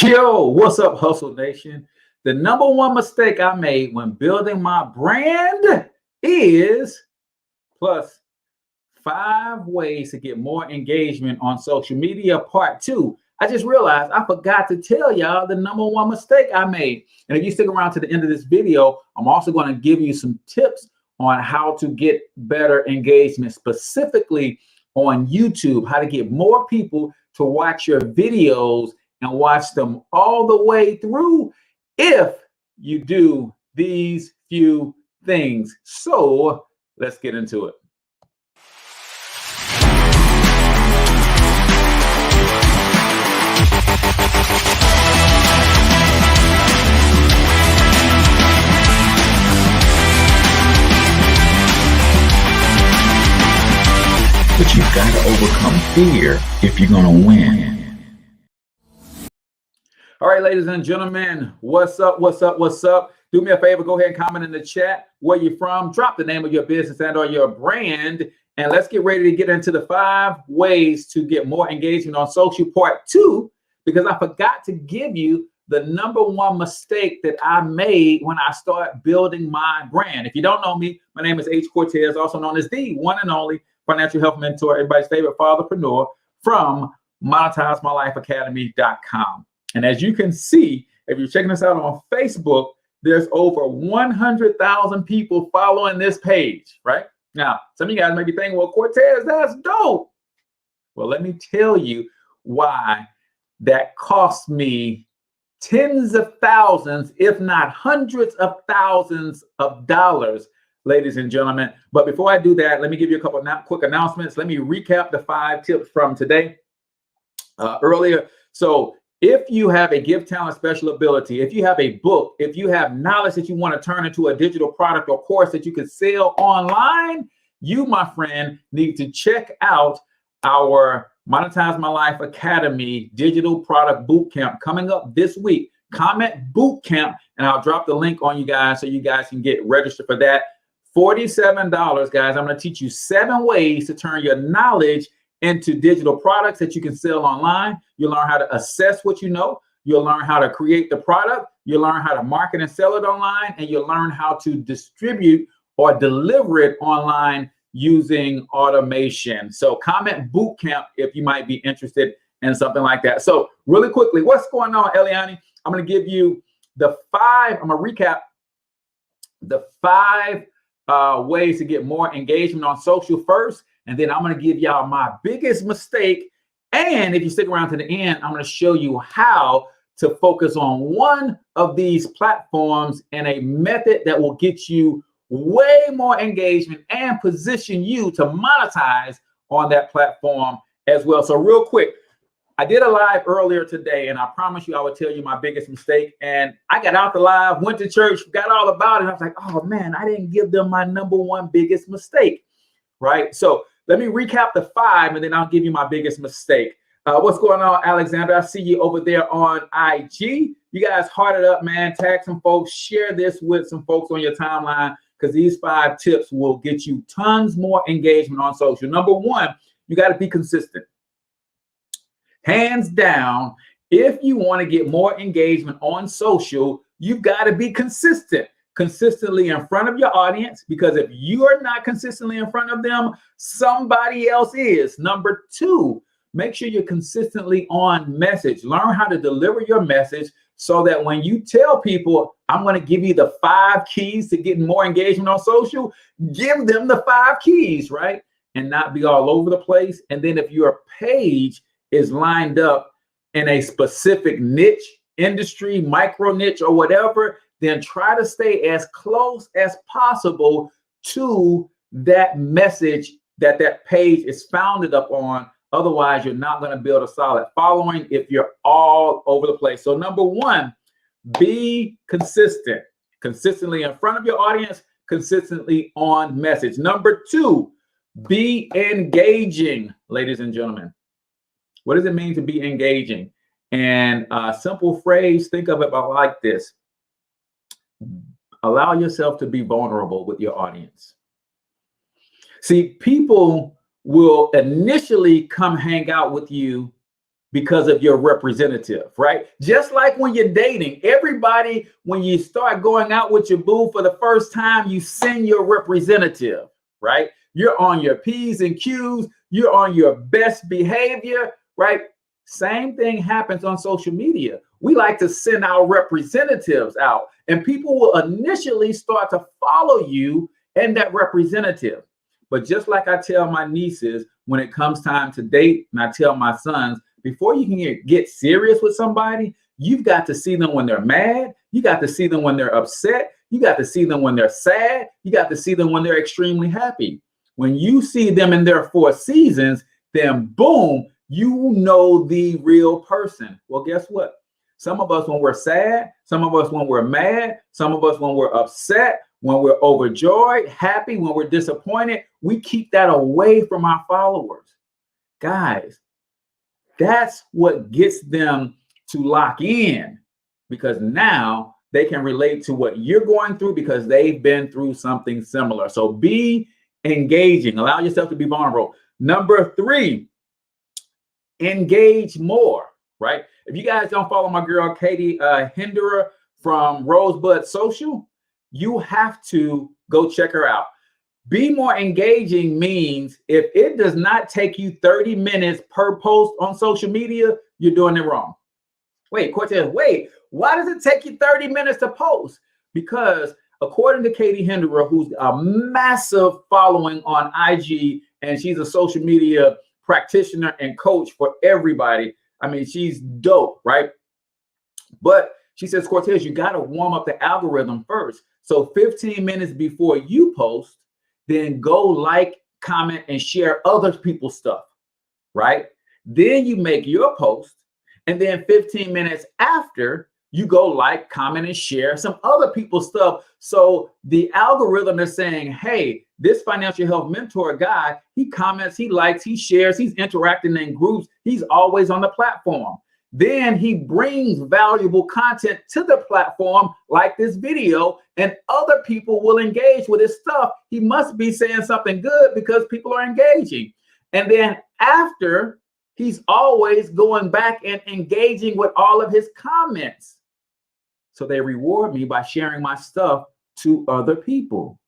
Yo, what's up, Hustle Nation? The number one mistake I made when building my brand is plus 5 ways to get more engagement on social media, part 2. I just realized I forgot to tell y'all the number one mistake I made. And if you stick around to the end of this video, I'm also going to give you some tips on how to get better engagement, specifically on YouTube, how to get more people to watch your videos and watch them all the way through if you do these few things. So let's get into it. But you've got to overcome fear if you're going to win. All right, ladies and gentlemen, what's up, what's up, what's up? Do me a favor, go ahead and comment in the chat where you're from, drop the name of your business and or your brand, and let's get ready to get into the 5 ways to get more engagement on social, part 2, because I forgot to give you the number one mistake that I made when I started building my brand. If you don't know me, my name is H. Cortez, also known as the one and only financial health mentor, everybody's favorite fatherpreneur from MonetizeMyLifeAcademy.com. And as you can see, if you're checking us out on Facebook, there's over 100,000 people following this page, right? Now, some of you guys may be thinking, well, Cortez, that's dope. Well, let me tell you why that cost me tens of thousands, if not hundreds of thousands of dollars, ladies and gentlemen. But before I do that, let me give you a couple of quick announcements. Let me recap the 5 tips from today earlier. So if you have a gift, talent, special ability, if you have a book, if you have knowledge that you want to turn into a digital product or course that you can sell online, you, my friend, need to check out our Monetize My Life Academy Digital Product Bootcamp coming up this week. Comment Bootcamp, and I'll drop the link on you guys so you guys can get registered for that. $47, guys. I'm going to teach you 7 ways to turn your knowledge into digital products that you can sell online. You'll learn how to assess what you know. You'll learn how to create the product. You'll learn how to market and sell it online. And you'll learn how to distribute or deliver it online using automation. So comment Bootcamp if you might be interested in something like that. So really quickly, what's going on, Eliani? I'm going to give you the 5, I'm going to recap the 5 ways to get more engagement on social first. And then I'm going to give y'all my biggest mistake. And if you stick around to the end, I'm going to show you how to focus on one of these platforms and a method that will get you way more engagement and position you to monetize on that platform as well. So real quick, I did a live earlier today, and I promise you I would tell you my biggest mistake. And I got out the live, went to church, got all about it. I was like, oh man, I didn't give them my number one biggest mistake, right? So let me recap the 5, and then I'll give you my biggest mistake. What's going on, Alexander? I see you over there on IG. You guys heart it up, man. Tag some folks. Share this with some folks on your timeline, because these 5 tips will get you tons more engagement on social. Number 1, you got to be consistent. Hands down, if you want to get more engagement on social, you've got to be consistent. Consistently in front of your audience, because if you are not consistently in front of them, somebody else is. Number 2, make sure you're consistently on message. Learn how to deliver your message so that when you tell people, I'm going to give you the 5 keys to getting more engagement on social, give them the 5 keys, right? And not be all over the place. And then if your page is lined up in a specific niche, industry, micro niche, or whatever, then try to stay as close as possible to that message that that page is founded up on. Otherwise, you're not going to build a solid following if you're all over the place. So number 1, be consistent. Consistently in front of your audience, consistently on message. Number 2, be engaging, ladies and gentlemen. What does it mean to be engaging? And a simple phrase, think of it like this. Allow yourself to be vulnerable with your audience. See, people will initially come hang out with you because of your representative, right? Just like when you're dating, everybody, when you start going out with your boo for the first time, you send your representative, right? You're on your P's and Q's, you're on your best behavior, right? Same thing happens on social media. We like to send our representatives out, and people will initially start to follow you and that representative. But just like I tell my nieces when it comes time to date, and I tell my sons, before you can get serious with somebody, you've got to see them when they're mad. You got to see them when they're upset. You got to see them when they're sad. You got to see them when they're extremely happy. When you see them in their 4 seasons, then boom, you know the real person. Well, guess what? Some of us when we're sad, some of us when we're mad, some of us when we're upset, when we're overjoyed, happy, when we're disappointed, we keep that away from our followers. Guys, that's what gets them to lock in, because now they can relate to what you're going through because they've been through something similar. So be engaging. Allow yourself to be vulnerable. Number 3, engage more, right? If you guys don't follow my girl, Katie Hinderer from Rosebud Social, you have to go check her out. Be more engaging means if it does not take you 30 minutes per post on social media, you're doing it wrong. Wait, Cortez, wait, why does it take you 30 minutes to post? Because according to Katie Hinderer, who's a massive following on IG, and she's a social media practitioner and coach for everybody. I mean, she's dope, right? But she says, Cortez, you got to warm up the algorithm first. So 15 minutes before you post, then go like, comment, and share other people's stuff, right? Then you make your post, and then 15 minutes after, you go like, comment, and share some other people's stuff. So the algorithm is saying, hey, this financial health mentor guy, he comments, he likes, he shares, he's interacting in groups, he's always on the platform. Then he brings valuable content to the platform like this video, and other people will engage with his stuff. He must be saying something good because people are engaging. And then after, he's always going back and engaging with all of his comments. So they reward me by sharing my stuff to other people.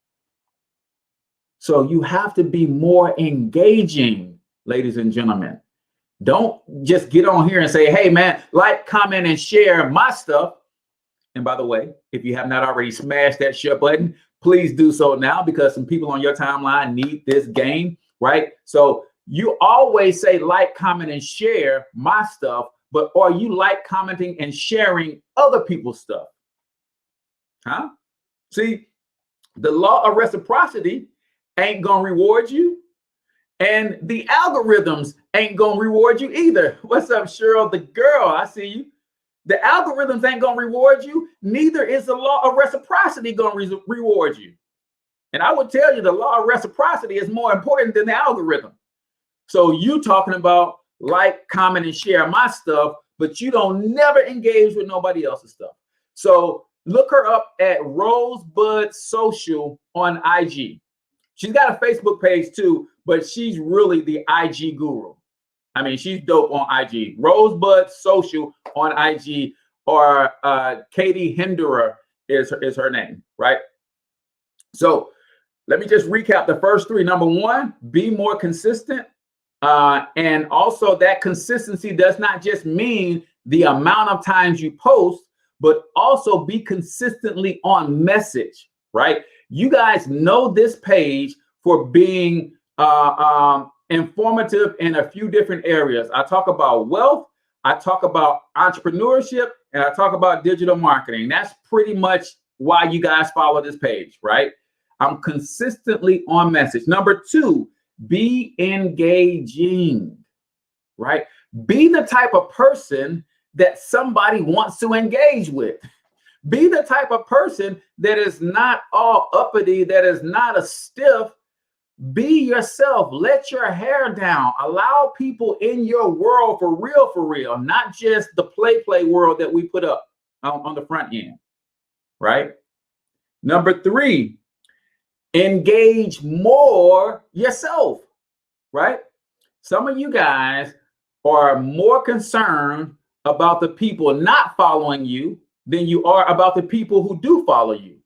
So you have to be more engaging, ladies and gentlemen. Don't just get on here and say, hey, man, like, comment, and share my stuff. And by the way, if you have not already smashed that share button, please do so now, because some people on your timeline need this game, right? So you always say like, comment, and share my stuff, but are you like, commenting, and sharing other people's stuff? Huh? See, the law of reciprocity ain't gonna reward you, and the algorithms ain't gonna reward you either. What's up, Cheryl, the girl? I see you. The algorithms ain't gonna reward you. Neither is the law of reciprocity gonna reward you. And I would tell you the law of reciprocity is more important than the algorithm. So you talking about like, comment, and share my stuff, but you don't never engage with nobody else's stuff. So look her up at Rosebud Social on IG. She's got a Facebook page too, but she's really the IG guru. I mean, she's dope on IG. Rosebud Social on IG, or Katie Hinderer is her name, right? So let me just recap the first 3. Number 1, be more consistent. And also that consistency does not just mean the amount of times you post, but also be consistently on message, right? You guys know this page for being informative in a few different areas. I talk about wealth, I talk about entrepreneurship, and I talk about digital marketing. That's pretty much why you guys follow this page, right? I'm consistently on message. Number 2, be engaging, right? Be the type of person that somebody wants to engage with. Be the type of person that is not all uppity, that is not a stiff. Be yourself. Let your hair down. Allow people in your world for real, not just the play world that we put up on the front end, right? Number 3, engage more yourself, right? Some of you guys are more concerned about the people not following you than you are about the people who do follow you.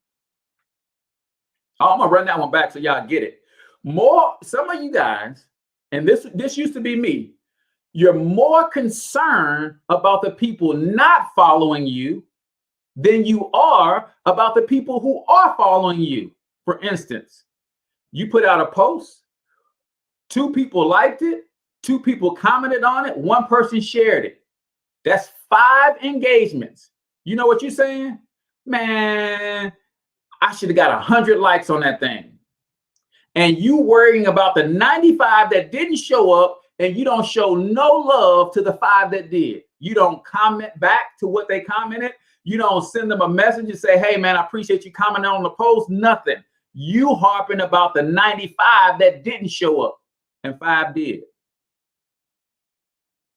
I'm gonna run that one back so y'all get it. Some of you guys, and this used to be me, you're more concerned about the people not following you than you are about the people who are following you. For instance, you put out a post, 2 people liked it, 2 people commented on it, 1 person shared it. That's 5 engagements. You know what you're saying? Man, I should have got 100 likes on that thing. And you worrying about the 95 that didn't show up, and you don't show no love to the 5 that did. You don't comment back to what they commented. You don't send them a message and say, hey, man, I appreciate you commenting on the post. Nothing. You harping about the 95 that didn't show up and 5 did.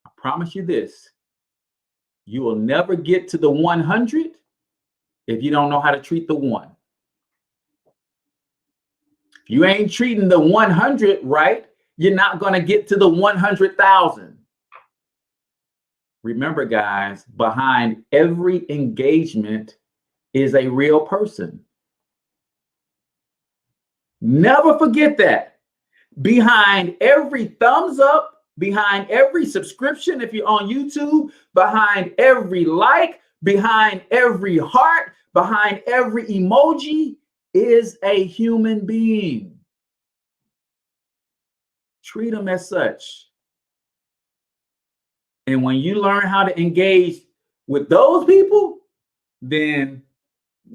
I promise you this. You will never get to the 100 if you don't know how to treat the 1. If you ain't treating the 100 right, you're not going to get to the 100,000. Remember, guys, behind every engagement is a real person. Never forget that. Behind every thumbs up, behind every subscription, if you're on YouTube, behind every like, behind every heart, behind every emoji is a human being. Treat them as such. And when you learn how to engage with those people, then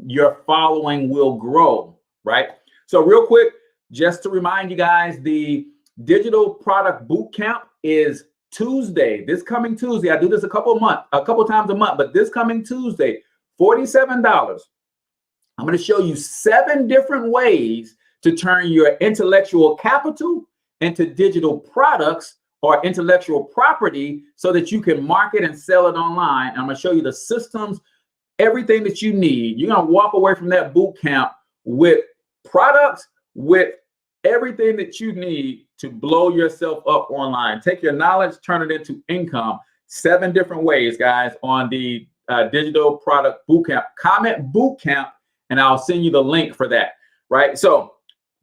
your following will grow, right? So real quick, just to remind you guys, the digital product boot camp is Tuesday, this coming Tuesday. I do this a couple times a month, but this coming Tuesday, $47. I'm going to show you 7 different ways to turn your intellectual capital into digital products or intellectual property so that you can market and sell it online. And I'm going to show you the systems, everything that you need. You're going to walk away from that boot camp with products, with everything that you need to blow yourself up online. Take your knowledge, turn it into income. 7 different ways, guys, on the digital product boot camp. Comment boot camp, and I'll send you the link for that, right? So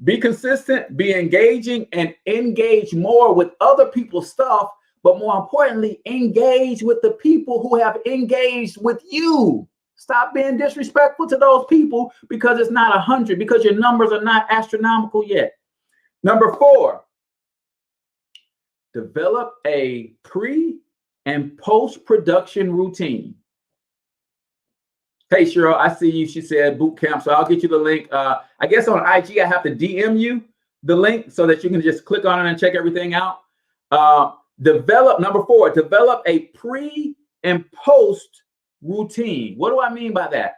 be consistent, be engaging, and engage more with other people's stuff. But more importantly, engage with the people who have engaged with you. Stop being disrespectful to those people because it's not 100, because your numbers are not astronomical yet. Number 4, develop a pre and post-production routine. Hey, Cheryl, I see you. She said boot camp, so I'll get you the link. I guess on IG, I have to DM you the link so that you can just click on it and check everything out. Number 4, develop a pre and post routine. What do I mean by that?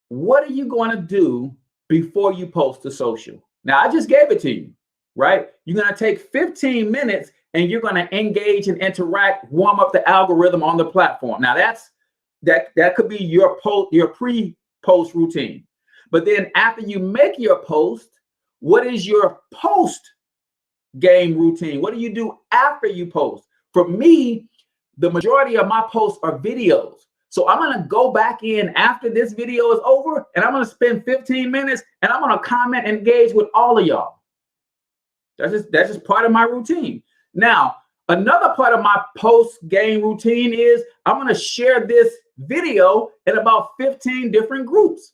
What are you going to do before you post to social? Now, I just gave it to you, right? You're going to take 15 minutes and you're going to engage and interact, warm up the algorithm on the platform. Now, that could be your pre-post routine. But then after you make your post, what is your post game routine? What do you do after you post? For me, the majority of my posts are videos. So I'm going to go back in after this video is over, and I'm going to spend 15 minutes and I'm going to comment and engage with all of y'all. That's just part of my routine. Now, another part of my post game routine is I'm going to share this video in about 15 different groups.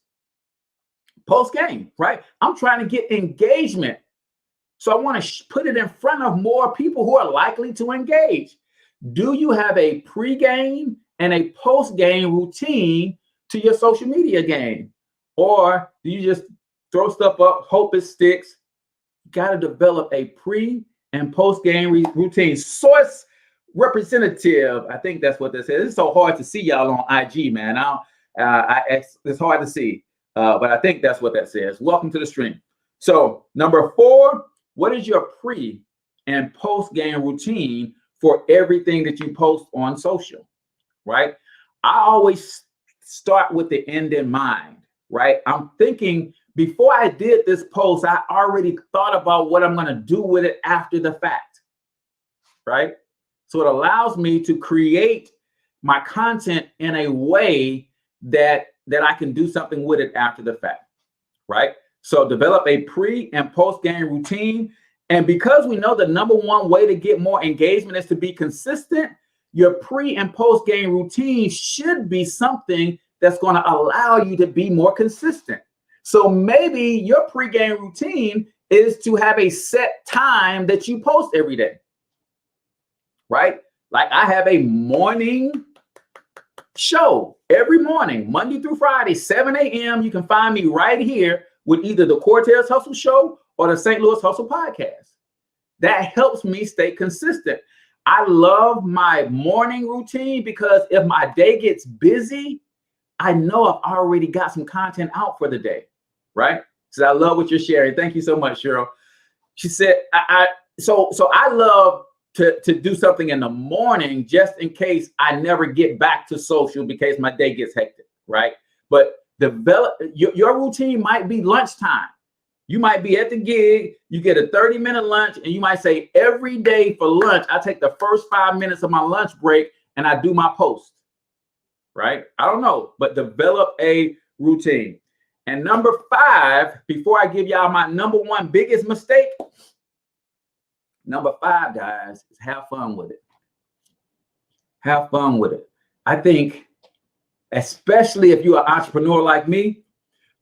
Post game, right? I'm trying to get engagement. So I want to put it in front of more people who are likely to engage. Do you have a pre-game and a post-game routine to your social media game? Or do you just throw stuff up, hope it sticks? You got to develop a pre- and post-game routine. Source representative, I think that's what this is. It's so hard to see y'all on IG, man. It's hard to see, but I think that's what that says. Welcome to the stream. So number 4, what is your pre- and post-game routine for everything that you post on social, right? I always start with the end in mind, right? I'm thinking before I did this post, I already thought about what I'm going to do with it after the fact, right? So it allows me to create my content in a way that I can do something with it after the fact, right? So develop a pre and post game routine. And because we know the number one way to get more engagement is to be consistent, your pre and post game routine should be something that's going to allow you to be more consistent. So maybe your pre-game routine is to have a set time that you post every day, right? Like I have a morning show every morning, Monday through Friday, 7 a.m. You can find me right here with either the Cortez Hustle Show or the St. Louis Hustle Podcast. That helps me stay consistent. I love my morning routine because if my day gets busy, I know I've already got some content out for the day, right? So I love what you're sharing. Thank you so much, Cheryl. She said, so I love to do something in the morning just in case I never get back to social because my day gets hectic, right? But develop your routine might be lunchtime. You might be at the gig, you get a 30-minute lunch, and you might say every day for lunch, I take the first 5 minutes of my lunch break and I do my post, right? I don't know, but develop a routine. And number 5, before I give y'all my number one biggest mistake, number 5, guys, is have fun with it. Have fun with it. I think, especially if you're an entrepreneur like me,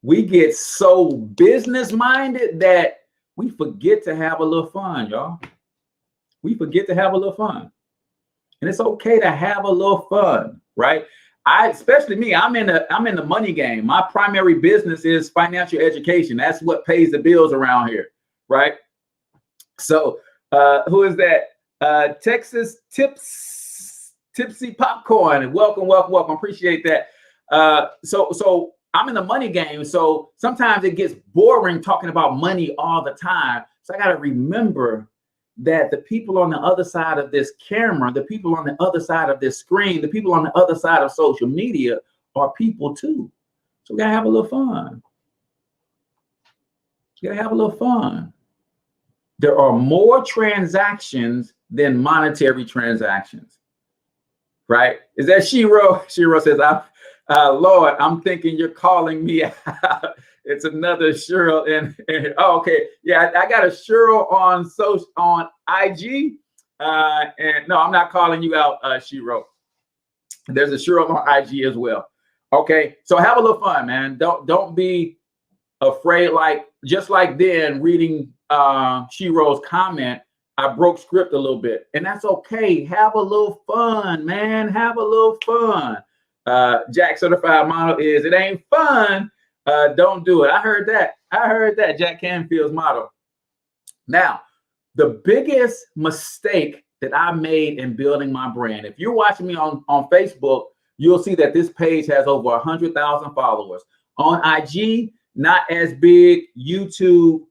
we get so business minded that we forget to have a little fun, y'all. We forget to have a little fun. And it's okay to have a little fun, right? Especially me, I'm in the money game. My primary business is financial education. That's what pays the bills around here, right? So who is that? Texas Tipsy Popcorn. Welcome. Appreciate that. So I'm in the money game. So sometimes it gets boring talking about money all the time. So I got to remember that the people on the other side of this camera, the people on the other side of this screen, the people on the other side of social media are people too. So we got to have a little fun. You got to have a little fun. There are more transactions than monetary transactions, right? Is that Shiro? Shiro says, Lord, I'm thinking you're calling me out. It's another Cheryl. And oh, okay. Yeah, I got a Cheryl on IG. And no, I'm not calling you out, Shiro. There's a Cheryl on IG as well. Okay. So have a little fun, man. Don't be afraid. Like, just like then reading Shiro's comment, I broke script a little bit. And that's okay. Have a little fun, man. Have a little fun. Jack Certified Model is, it ain't fun. Don't do it. I heard that. Jack Canfield's motto. Now, the biggest mistake that I made in building my brand, if you're watching me on Facebook, you'll see that this page has over 100,000 followers. On IG, not as big. YouTube,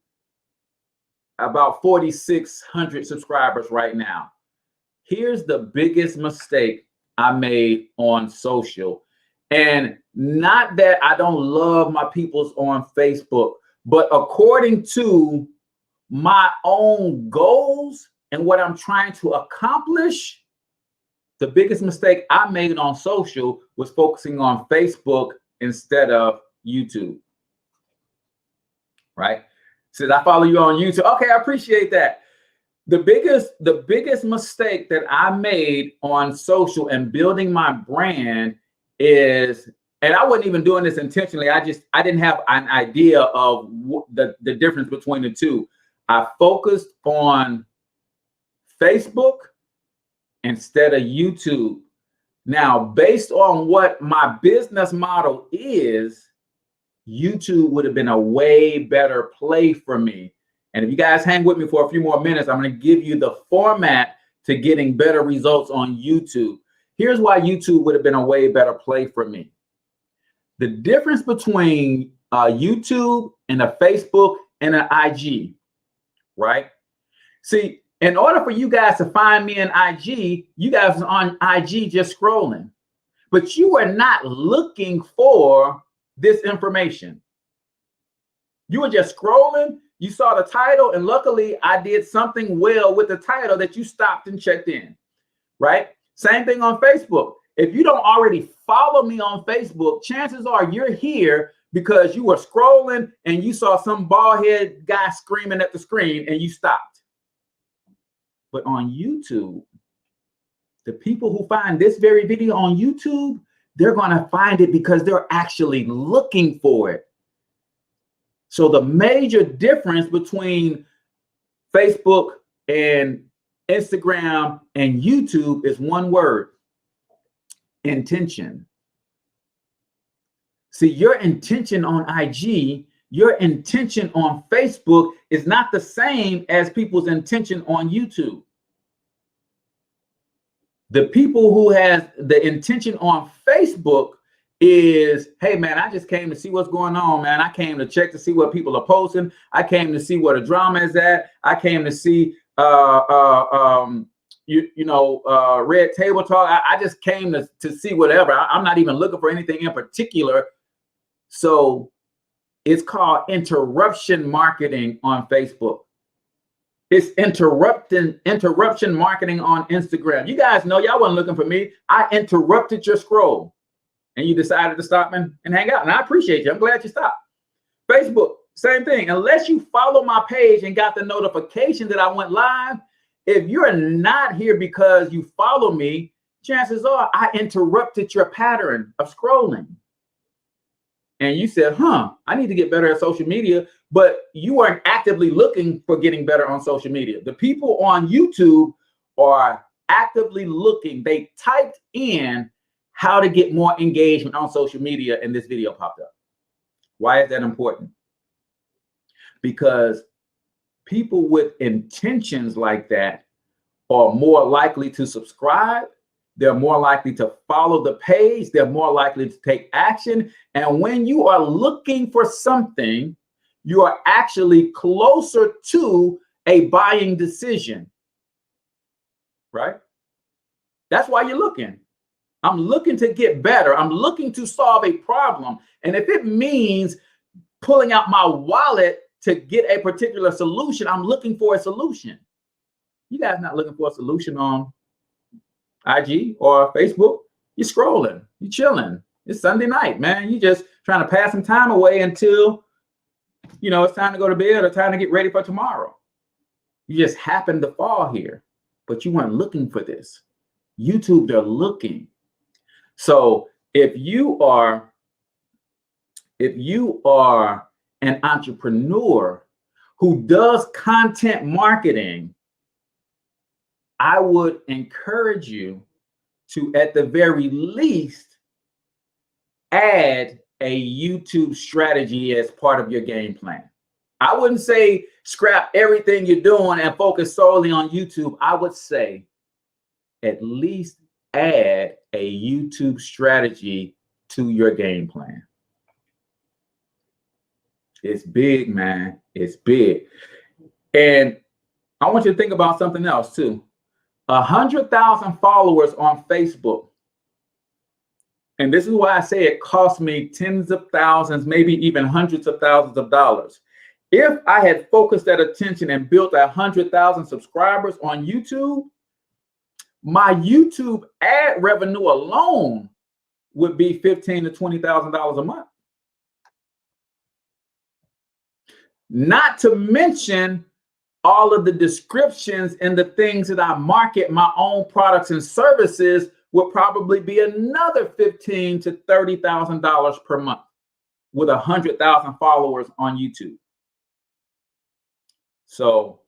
about 4,600 subscribers right now. Here's the biggest mistake I made on social. And not that I don't love my peoples on Facebook, but according to my own goals and what I'm trying to accomplish, the biggest mistake I made on social was focusing on Facebook instead of YouTube. Right? Says, I follow you on YouTube. Okay, I appreciate that. The biggest mistake that I made on social and building my brand is, and I wasn't even doing this intentionally. I didn't have an idea of the difference between the two. I focused on Facebook instead of YouTube. Now, based on what my business model is, YouTube would have been a way better play for me. And if you guys hang with me for a few more minutes, I'm going to give you the format to getting better results on YouTube. Here's why YouTube would have been a way better play for me. The difference between YouTube and a Facebook and an IG, right? See, in order for you guys to find me in IG, you guys are on IG just scrolling, but you are not looking for this information. You were just scrolling. You saw the title, and luckily I did something well with the title that you stopped and checked in. right? Same thing on Facebook. If you don't already follow me on Facebook, chances are you're here because you were scrolling and you saw some bald head guy screaming at the screen and you stopped. But on YouTube, the people who find this very video on YouTube, they're going to find it because they're actually looking for it. So the major difference between Facebook and Instagram and YouTube is one word: intention. See, your intention on IG, your intention on Facebook is not the same as people's intention on YouTube. The people who has the intention on Facebook is, hey man, I just came to see what's going on, man. I came to check to see what people are posting. I came to see where the drama is at. I came to see red table talk. I just came to see whatever. I'm not even looking for anything in particular. So it's called interruption marketing on Facebook. It's interruption marketing on Instagram. You guys know y'all wasn't looking for me. I interrupted your scroll and you decided to stop and hang out. And I appreciate you. I'm glad you stopped. Facebook, same thing. Unless you follow my page and got the notification that I went live, if you're not here because you follow me, chances are I interrupted your pattern of scrolling. And you said, I need to get better at social media, but you aren't actively looking for getting better on social media. The people on YouTube are actively looking. They typed in how to get more engagement on social media and this video popped up. Why is that important? Because people with intentions like that are more likely to subscribe. They're more likely to follow the page. They're more likely to take action. And when you are looking for something, you are actually closer to a buying decision, right? That's why you're looking. I'm looking to get better. I'm looking to solve a problem. And if it means pulling out my wallet to get a particular solution, I'm looking for a solution. You guys not looking for a solution on IG or Facebook. You're scrolling, you're chilling. It's Sunday night, man. You just trying to pass some time away until, it's time to go to bed or time to get ready for tomorrow. You just happened to fall here, but you weren't looking for this. YouTube, they're looking. So if you are an entrepreneur who does content marketing, I would encourage you to, at the very least, add a YouTube strategy as part of your game plan. I wouldn't say scrap everything you're doing and focus solely on YouTube. I would say at least add a YouTube strategy to your game plan. It's big, man. It's big. And I want you to think about something else too. 100,000 followers on Facebook. And this is why I say it cost me tens of thousands, maybe even hundreds of thousands of dollars. If I had focused that attention and built 100,000 subscribers on YouTube, my YouTube ad revenue alone would be $15,000 to $20,000 a month. Not to mention all of the descriptions and the things that I market my own products and services would probably be another $15,000 to $30,000 per month with 100,000 followers on YouTube. So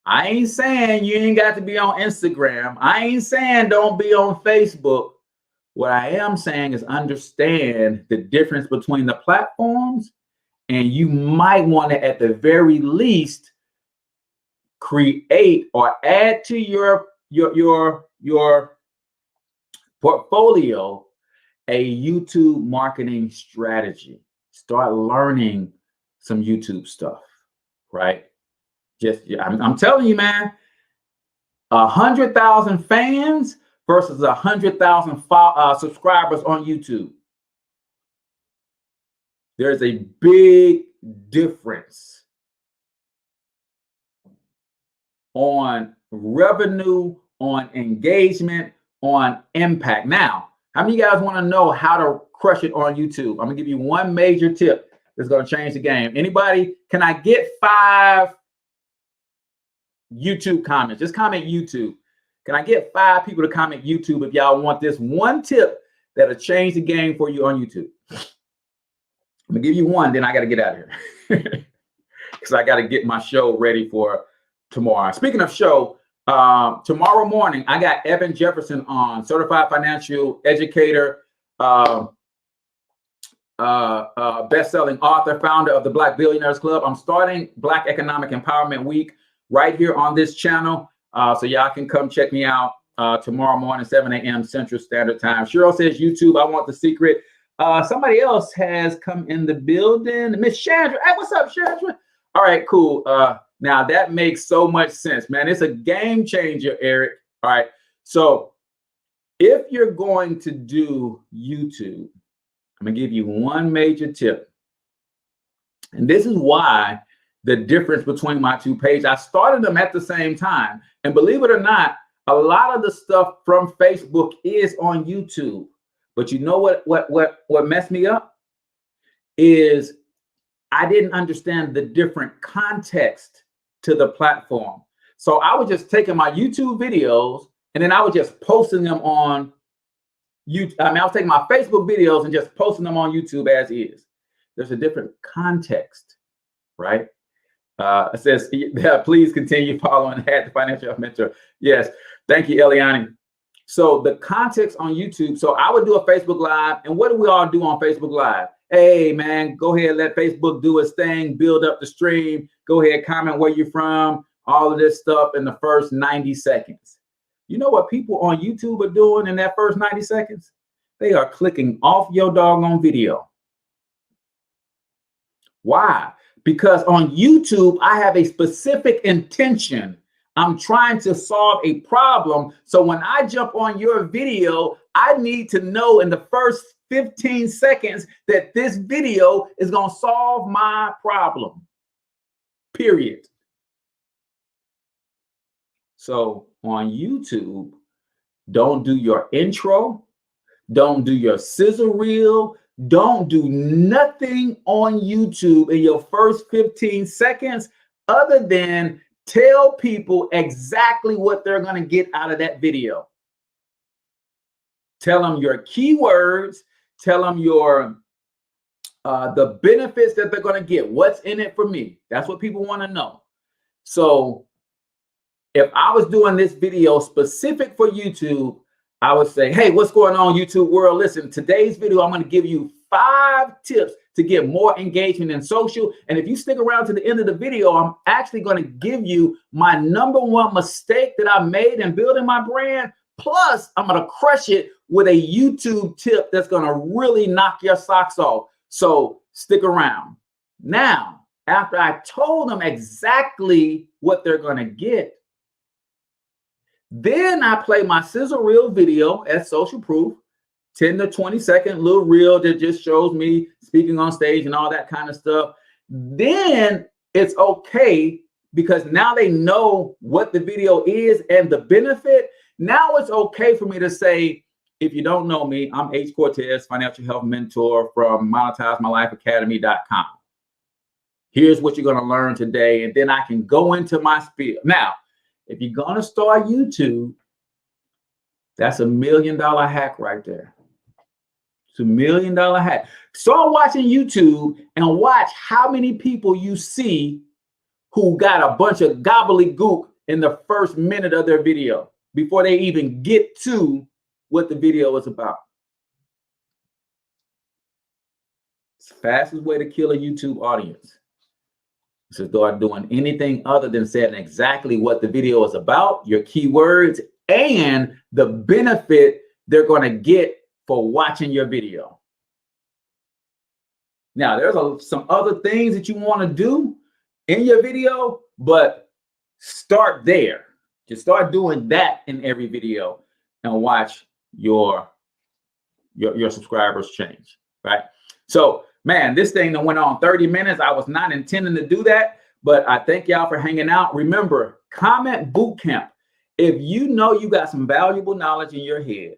I ain't saying you ain't got to be on Instagram. I ain't saying don't be on Facebook. What I am saying is understand the difference between the platforms, and you might want to, at the very least, create or add to your portfolio a YouTube marketing strategy. Start learning some YouTube stuff, right? I'm telling you, man, 100,000 fans versus 100,000 subscribers on YouTube. There's a big difference on revenue on engagement, on impact. Now, how many of you guys want to know how to crush it on YouTube? I'm gonna give you one major tip that's gonna change the game. Anybody, can I get 5 YouTube comments? Just comment YouTube. Can I get 5 people to comment YouTube if y'all want this one tip that'll change the game for you on YouTube? I'm gonna give you one, then I gotta get out of here. Because I gotta get my show ready for tomorrow. Speaking of show, tomorrow morning, I got Evan Jefferson on, certified financial educator, best-selling author, founder of the Black Billionaires Club. I'm starting Black Economic Empowerment Week right here on this channel. So y'all can come check me out tomorrow morning, 7 a.m. Central Standard Time. Cheryl says, YouTube, I want the secret. Somebody else has come in the building. Miss Chandra. Hey, what's up, Chandra? All right, cool. Now that makes so much sense, man. It's a game changer, Eric. All right. So if you're going to do YouTube, I'm going to give you one major tip. And this is why the difference between my 2 pages, I started them at the same time. And believe it or not, a lot of the stuff from Facebook is on YouTube. But you know what messed me up is I didn't understand the different context to the platform. So I was just taking my YouTube videos and then I was just posting them on YouTube. I mean, I was taking my Facebook videos and just posting them on YouTube as is. There's a different context, right? It says, yeah, please continue following at the Financial Health Mentor. Yes, thank you, Eliani. So the context on YouTube, so I would do a Facebook Live, and what do we all do on Facebook Live? Hey, man, go ahead, let Facebook do its thing, build up the stream, go ahead, comment where you're from, all of this stuff in the first 90 seconds. You know what people on YouTube are doing in that first 90 seconds? They are clicking off your doggone video. Why? Because on YouTube, I have a specific intention. I'm trying to solve a problem. So when I jump on your video, I need to know in the first 15 seconds that this video is going to solve my problem. Period. So on YouTube, don't do your intro. Don't do your sizzle reel. Don't do nothing on YouTube in your first 15 seconds other than tell people exactly what they're going to get out of that video. Tell them your keywords. Tell them your the benefits that they're going to get. What's in it for me? That's what people want to know. So if I was doing this video specific for YouTube, I would say, hey, what's going on, YouTube world? Listen, today's video, I'm going to give you 5 tips to get more engagement in social. And if you stick around to the end of the video, I'm actually going to give you my #1 mistake that I made in building my brand. Plus, I'm going to crush it with a YouTube tip that's going to really knock your socks off. So stick around. Now, after I told them exactly what they're going to get, then I play my sizzle reel video as social proof, 10 to 20 second little reel that just shows me speaking on stage and all that kind of stuff. Then it's okay because now they know what the video is and the benefit. Now it's okay for me to say, if you don't know me, I'm H. Cortez, financial health mentor from monetizemylifeacademy.com. Here's what you're going to learn today. And then I can go into my spiel. Now, if you're going to start YouTube, that's $1 million hack right there. It's $1 million hack. Start watching YouTube and watch how many people you see who got a bunch of gobbledygook in the first minute of their video before they even get to what the video is about. It's the fastest way to kill a YouTube audience. So start doing anything other than saying exactly what the video is about, your keywords, and the benefit they're going to get for watching your video. Now, there's some other things that you want to do in your video, but start there. Just start doing that in every video and watch your subscribers change, right? So, man, this thing that went on 30 minutes. I was not intending to do that, but I thank y'all for hanging out. Remember, comment bootcamp. If you know you got some valuable knowledge in your head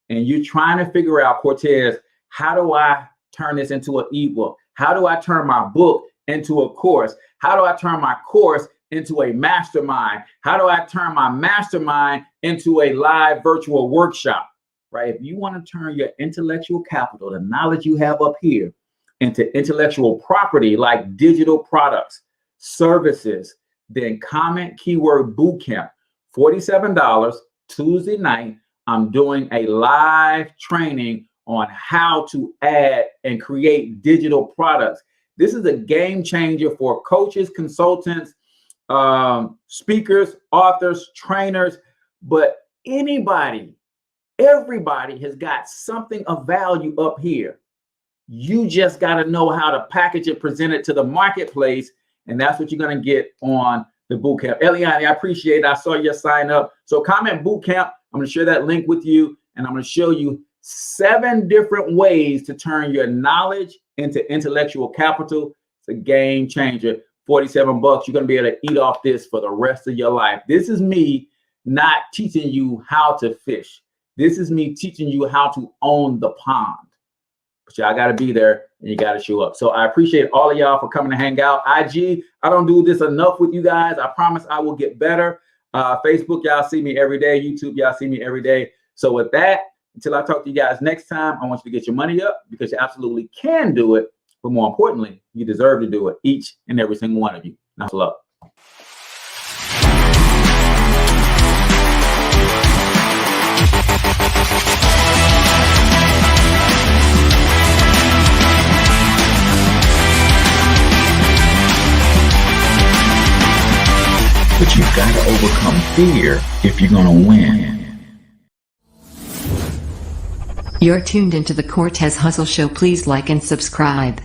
and you're trying to figure out, Cortez, how do I turn this into an ebook? How do I turn my book into a course? How do I turn my course into a mastermind? How do I turn my mastermind into a live virtual workshop? Right? If you want to turn your intellectual capital, the knowledge you have up here, into intellectual property like digital products, services, then comment keyword bootcamp, $47 Tuesday night. I'm doing a live training on how to add and create digital products. This is a game changer for coaches, consultants, speakers, authors, trainers, but anybody, everybody has got something of value up here. You just got to know how to package it, present it to the marketplace, and that's what you're going to get on the bootcamp. Eliani, I appreciate it. I saw your sign up. So comment bootcamp. I'm going to share that link with you, and I'm going to show you 7 different ways to turn your knowledge into intellectual capital. It's a game changer. $47. You're going to be able to eat off this for the rest of your life. This is me not teaching you how to fish. This is me teaching you how to own the pond. But y'all got to be there and you got to show up. So I appreciate all of y'all for coming to hang out. IG, I don't do this enough with you guys. I promise I will get better. Facebook, y'all see me every day. YouTube, y'all see me every day. So with that, until I talk to you guys next time, I want you to get your money up because you absolutely can do it. But more importantly, you deserve to do it, each and every single one of you. Now, love. But you've got to overcome fear if you're going to win. You're tuned into the Cortez Hustle Show. Please like and subscribe.